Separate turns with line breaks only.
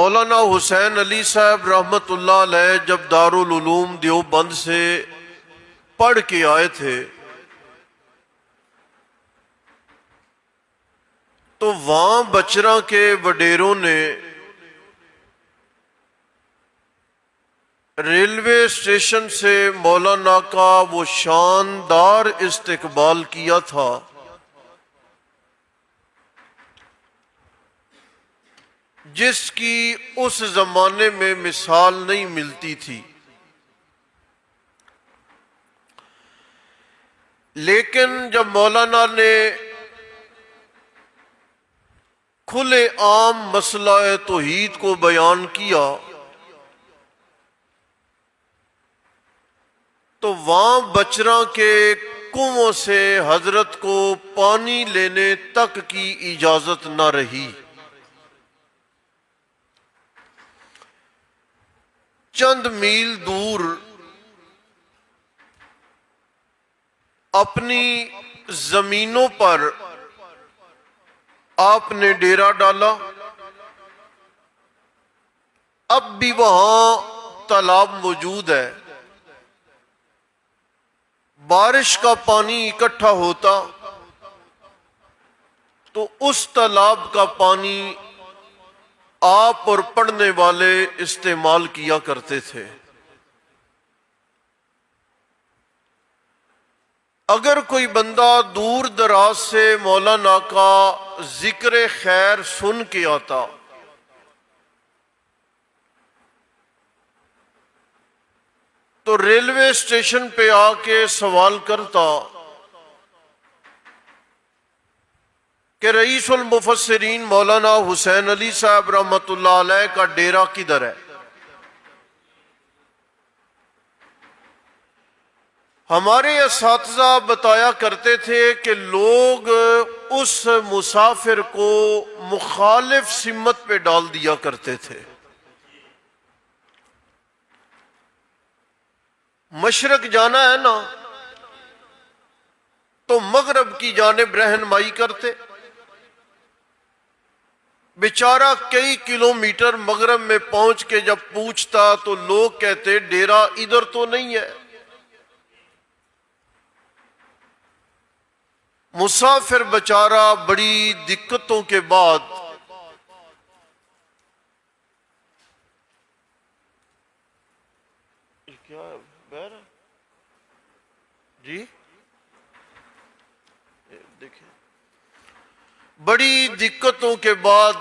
مولانا حسین علی صاحب رحمۃ اللہ علیہ جب دارالعلوم دیوبند سے پڑھ کے آئے تھے تو وہاں بچرا کے وڈیروں نے ریلوے اسٹیشن سے مولانا کا وہ شاندار استقبال کیا تھا جس کی اس زمانے میں مثال نہیں ملتی تھی، لیکن جب مولانا نے کھلے عام مسئلہ توحید کو بیان کیا تو وہاں بچرا کے کنووں سے حضرت کو پانی لینے تک کی اجازت نہ رہی۔ چند میل دور اپنی زمینوں پر آپ نے ڈیرا ڈالا۔ اب بھی وہاں تالاب موجود ہے، بارش کا پانی اکٹھا ہوتا تو اس تالاب کا پانی آپ اور پڑھنے والے استعمال کیا کرتے تھے۔ اگر کوئی بندہ دور دراز سے مولانا کا ذکر خیر سن کے آتا تو ریلوے اسٹیشن پہ آ کے سوال کرتا کہ رئیس المفسرین مولانا حسین علی صاحب رحمۃ اللہ علیہ کا ڈیرا کدھر ہے؟ ہمارے اساتذہ بتایا کرتے تھے کہ لوگ اس مسافر کو مخالف سمت پہ ڈال دیا کرتے تھے۔ مشرق جانا ہے نا تو مغرب کی جانب رہنمائی کرتے، بیچارہ کئی کلومیٹر مغرب میں پہنچ کے جب پوچھتا تو لوگ کہتے ڈیرا ادھر تو نہیں ہے۔ مسافر بیچارہ بڑی دقتوں کے بعد جی دیکھیں بڑی دقتوں کے بعد